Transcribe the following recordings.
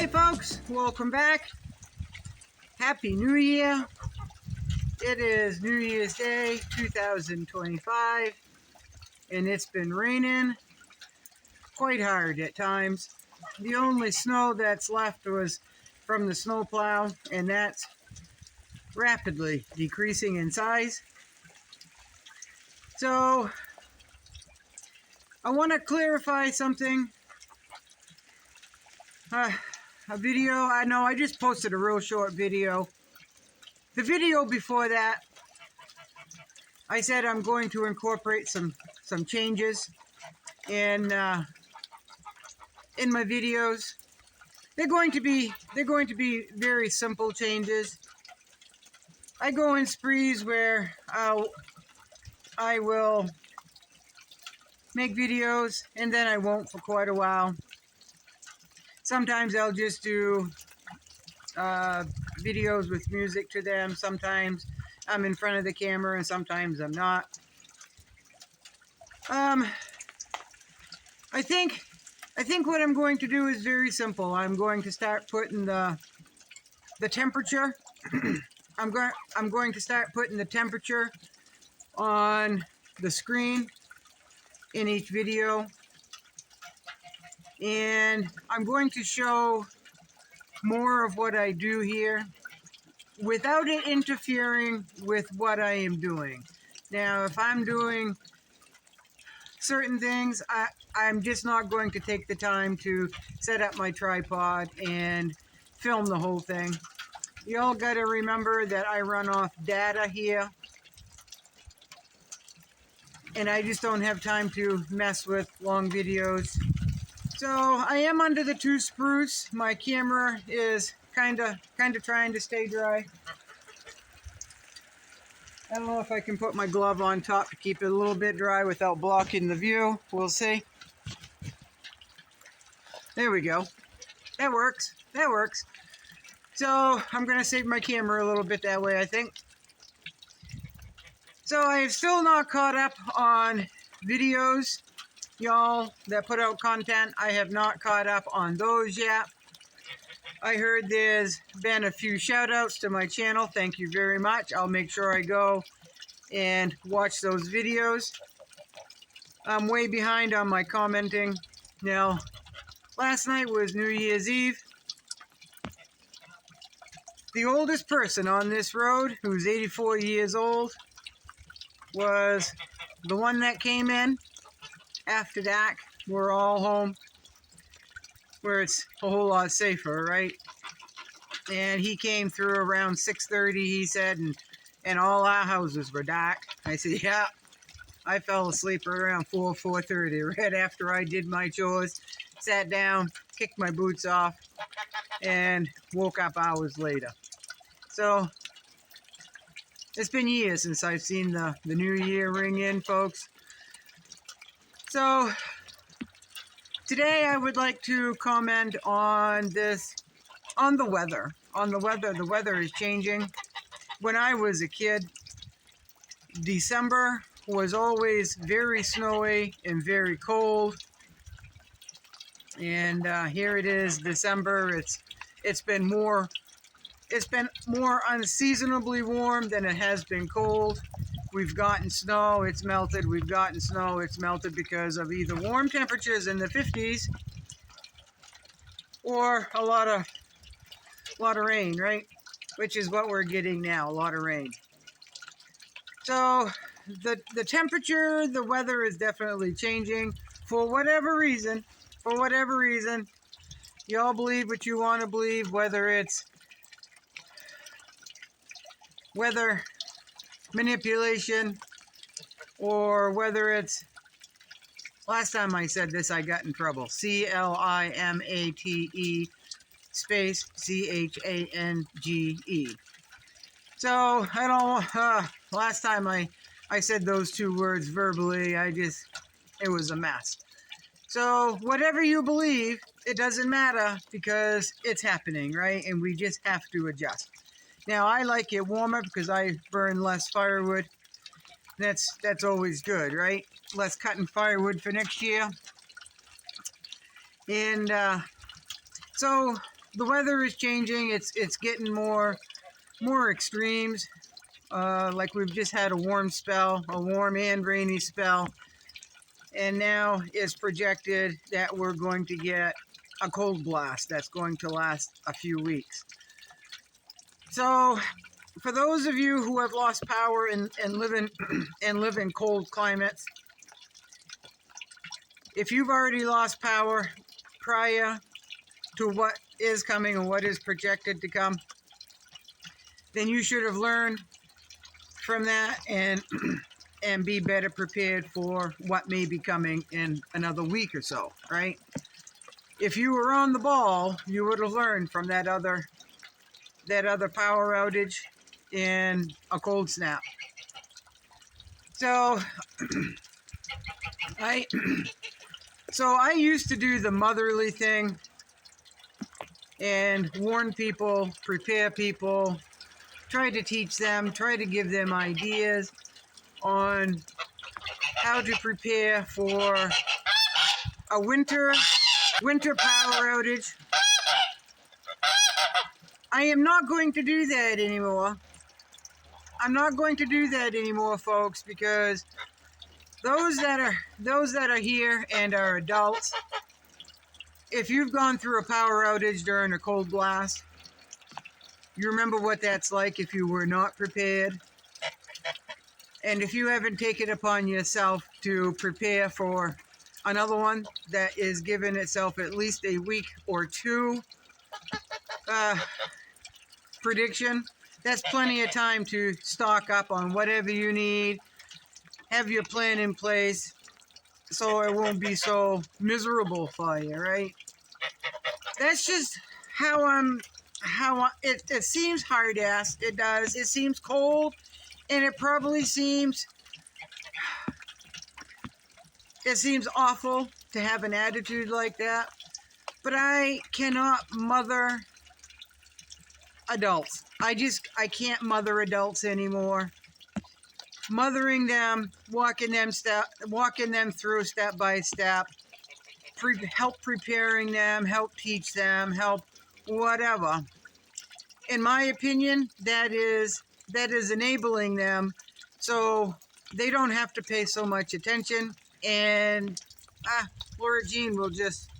Hey folks, welcome back. Happy New Year. It is New Year's Day 2025 and it's been raining quite hard at times. The only snow that's left was from the snowplow, and that's rapidly decreasing in size. So I want to clarify something. A video, I know I just posted a real short video. The video before that, I said I'm going to incorporate some changes in my videos. They're going to be very simple changes. I go in sprees where I will make videos and then I won't for quite a while. Sometimes I'll just do videos with music to them. Sometimes I'm in front of the camera and sometimes I'm not. I think what I'm going to do is very simple. I'm going to start putting the temperature. I'm going to start putting the temperature on the screen in each video. And I'm going to show more of what I do here without it interfering with what I am doing. Now, if I'm doing certain things, I'm just not going to take the time to set up my tripod and film the whole thing. You all got to remember that I run off data here, and I just don't have time to mess with long videos. So I am under the 2 spruce. My camera is kind of trying to stay dry. I don't know if I can put my glove on top to keep it a little bit dry without blocking the view. We'll see. There we go. That works. That works. So I'm going to save my camera a little bit that way, I think. So I have still not caught up on videos. Y'all that put out content, I have not caught up on those yet. I heard there's been a few shout outs to my channel. Thank you very much. I'll make sure I go and watch those videos. I'm way behind on my commenting. Now, last night was New Year's Eve. The oldest person on this road, who's 84 years old, was the one that came in. After that, we're all home, where it's a whole lot safer, right? And he came through around 6:30, he said, and all our houses were dark. I said, yeah, I fell asleep around 4:30, right after I did my chores, sat down, kicked my boots off, and woke up hours later. So, it's been years since I've seen the New Year ring in, folks. So, today I would like to comment on the weather. The weather is changing. When I was a kid, December was always very snowy and very cold. And here it is, December. It's been more unseasonably warm than it has been cold. We've gotten snow, it's melted. We've gotten snow, it's melted because of either warm temperatures in the 50s or a lot of rain, right? Which is what we're getting now, a lot of rain. So the temperature, the weather is definitely changing for whatever reason. For whatever reason, y'all believe what you want to believe, whether it's weather manipulation or whether it's, last time I said this I got in trouble, CLIMATE space CHANGE. So I don't last time I said those 2 words verbally, it was a mess. So whatever you believe, it doesn't matter because it's happening, right? And we just have to adjust. Now, I like it warmer because I burn less firewood. That's always good, right? Less cutting firewood for next year. And so the weather is changing. It's getting more extremes. Like we've just had a warm spell, a warm and rainy spell, and now it's projected that we're going to get a cold blast that's going to last a few weeks. So for those of you who have lost power and live in and live in cold climates, if you've already lost power prior to what is coming and what is projected to come, then you should have learned from that and and be better prepared for what may be coming in another week or so, right? If you were on the ball, you would have learned from that other power outage in a cold snap. So I used to do the motherly thing and warn people, prepare people, try to teach them, try to give them ideas on how to prepare for a winter power outage. I am not going to do that anymore. I'm not going to do that anymore, folks, because those that are here and are adults, if you've gone through a power outage during a cold blast, you remember what that's like if you were not prepared. And if you haven't taken it upon yourself to prepare for another one that is giving itself at least a week or two prediction, that's plenty of time to stock up on whatever you need, have your plan in place so it won't be so miserable for you, right? That's just it seems hard ass. It does. It seems cold, and it probably seems awful to have an attitude like that. But I cannot mother adults. I can't mother adults anymore. Mothering them, walking them through step by step, help preparing them, help teach them, help whatever. In my opinion, that is enabling them so they don't have to pay so much attention, and Laura Jean will just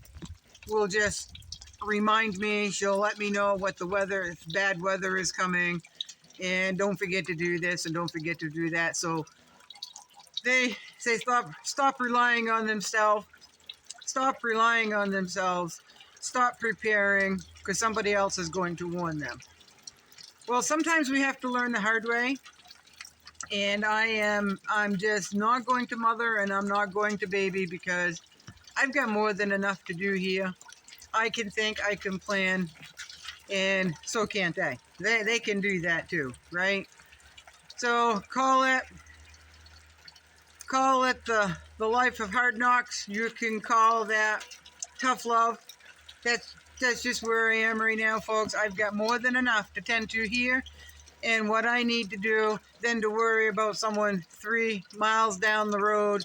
remind me. She'll let me know what the weather, if bad weather is coming, and don't forget to do this and don't forget to do that. So they say stop relying on themselves. Stop relying on themselves. Stop preparing because somebody else is going to warn them. Well, sometimes we have to learn the hard way. And I'm just not going to mother and I'm not going to baby because I've got more than enough to do here. I can think, I can plan, and so can't they. They can do that too, right? So call it the life of hard knocks. You can call that tough love. That's just where I am right now, folks. I've got more than enough to tend to here and what I need to do than to worry about someone 3 miles down the road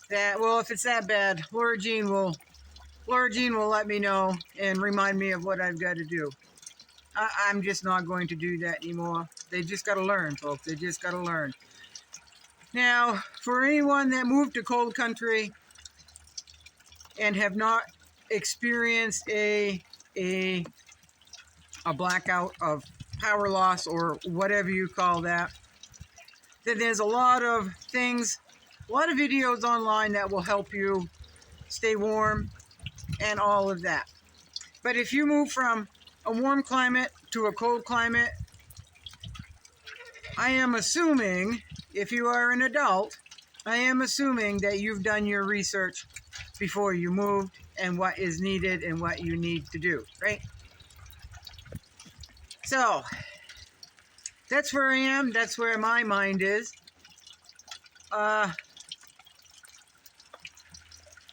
that, well, if it's that bad, Laura Jean will let me know and remind me of what I've got to do. I'm just not going to do that anymore. They just got to learn, folks. They just got to learn. Now, for anyone that moved to cold country and have not experienced a blackout of power loss or whatever you call that, then there's a lot of things, a lot of videos online that will help you stay warm and all of that. But if you move from a warm climate to a cold climate, I am assuming, if you are an adult, I am assuming that you've done your research before you moved and what is needed and what you need to do, right? So, that's where I am. That's where my mind is.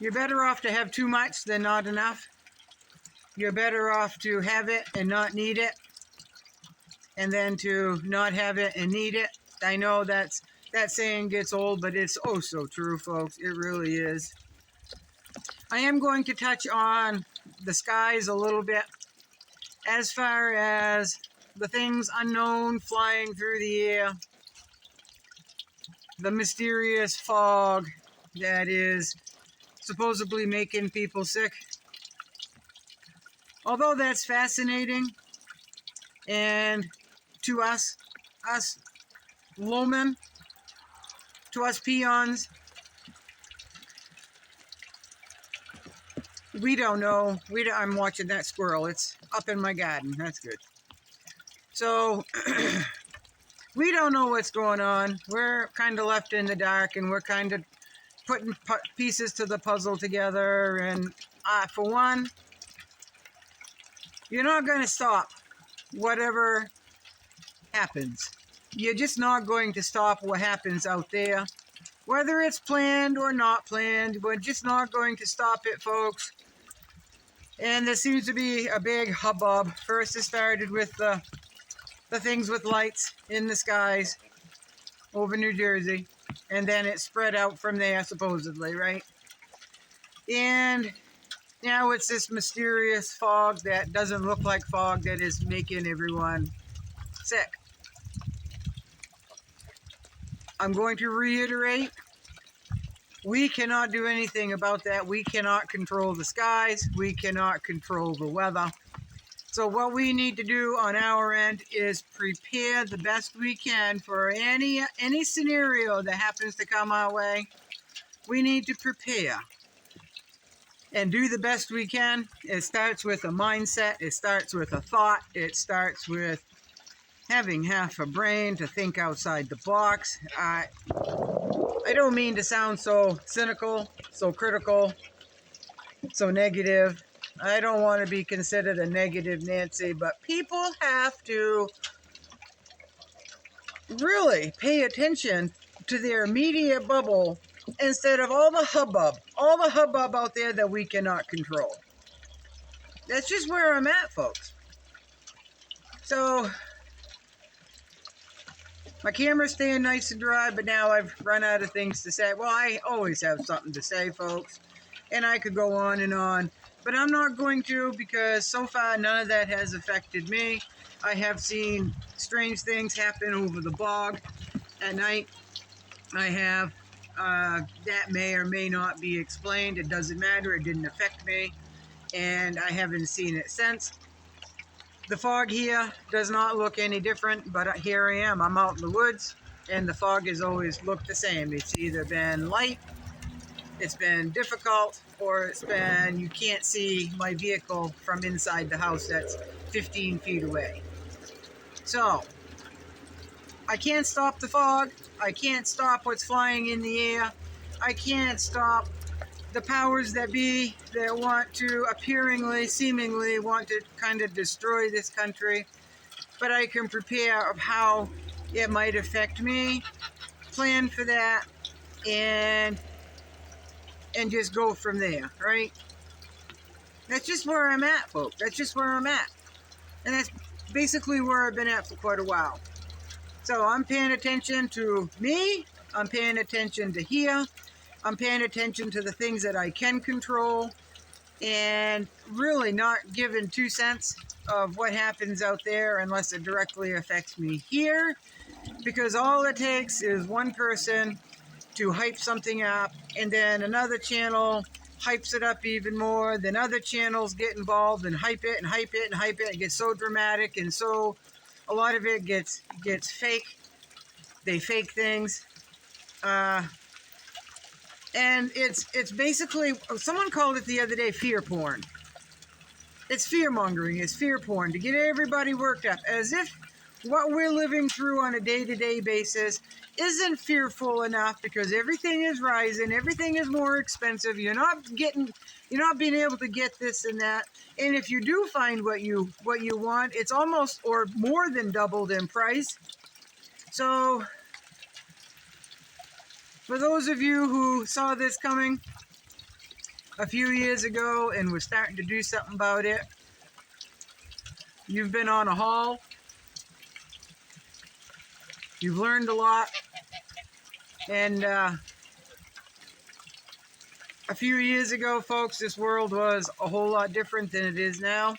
You're better off to have too much than not enough. You're better off to have it and not need it, and then to not have it and need it. I know that saying gets old, but it's oh so true, folks. It really is. I am going to touch on the skies a little bit as far as the things unknown flying through the air, the mysterious fog that is supposedly making people sick. Although that's fascinating, and to us lowmen, to us peons, we don't know. I'm watching that squirrel. It's up in my garden. That's good. So we don't know what's going on. We're kind of left in the dark, and we're kind of putting pieces to the puzzle together. And for one, you're not going to stop whatever happens. You're just not going to stop what happens out there. Whether it's planned or not planned, we're just not going to stop it, folks. And there seems to be a big hubbub. First it started with the things with lights in the skies over New Jersey. And then it spread out from there, supposedly, right? And now it's this mysterious fog that doesn't look like fog that is making everyone sick. I'm going to reiterate, we cannot do anything about that. We cannot control the skies. We cannot control the weather. So what we need to do on our end is prepare the best we can for any scenario that happens to come our way. We need to prepare and do the best we can. It starts with a mindset. It starts with a thought. It starts with having half a brain to think outside the box. I don't mean to sound so cynical, so critical, so negative. I don't want to be considered a negative Nancy, but people have to really pay attention to their immediate bubble instead of all the hubbub out there that we cannot control. That's just where I'm at, folks. So my camera's staying nice and dry, but now I've run out of things to say. Well, I always have something to say, folks, and I could go on, but I'm not going to, because so far none of that has affected me. I have seen strange things happen over the bog at night. I have. That may or may not be explained. It doesn't matter. It didn't affect me, and I haven't seen it since. The fog here does not look any different, but here I am. I'm out in the woods, and the fog has always looked the same. It's either been light, it's been difficult, or it's been you can't see my vehicle from inside the house that's 15 feet away. So I can't stop the fog. I can't stop what's flying in the air. I can't stop the powers that be that want to seemingly want to kind of destroy this country. But I can prepare of how it might affect me, plan for that, and just go from there, right? That's just where I'm at, folks. That's just where I'm at. And that's basically where I've been at for quite a while. So I'm paying attention to me. I'm paying attention to here. I'm paying attention to the things that I can control, and really not giving 2 cents of what happens out there unless it directly affects me here, because all it takes is one person to hype something up, and then another channel hypes it up even more, then other channels get involved and hype it and hype it and hype it. It gets so dramatic, and so a lot of it gets fake. They fake things. And it's basically, someone called it the other day, fear porn. It's fear-mongering, it's fear porn, to get everybody worked up, as if what we're living through on a day-to-day basis isn't fearful enough, because everything is rising, everything is more expensive, you're not being able to get this and that, and if you do find what you want, it's almost or more than doubled in price. So for those of you who saw this coming a few years ago and were starting to do something about it, you've been on a haul. You've learned a lot. And a few years ago, folks, this world was a whole lot different than it is now.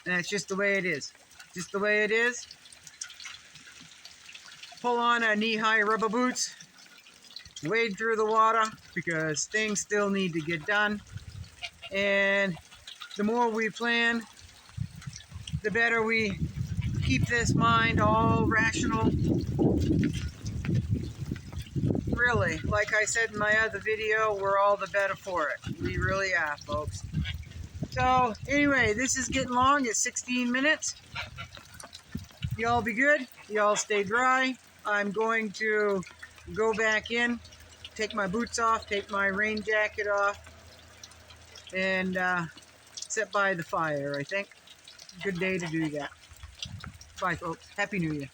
And that's just the way it is. Just the way it is. Pull on our knee-high rubber boots. Wade through the water because things still need to get done. And the more we plan, the better we keep this mind all rational. Really, like I said in my other video, we're all the better for it. We really are, folks. So, anyway, this is getting long. It's 16 minutes. Y'all be good. Y'all stay dry. I'm going to go back in, take my boots off, take my rain jacket off, and sit by the fire, I think. Good day to do that. Bye, folks. Happy New Year.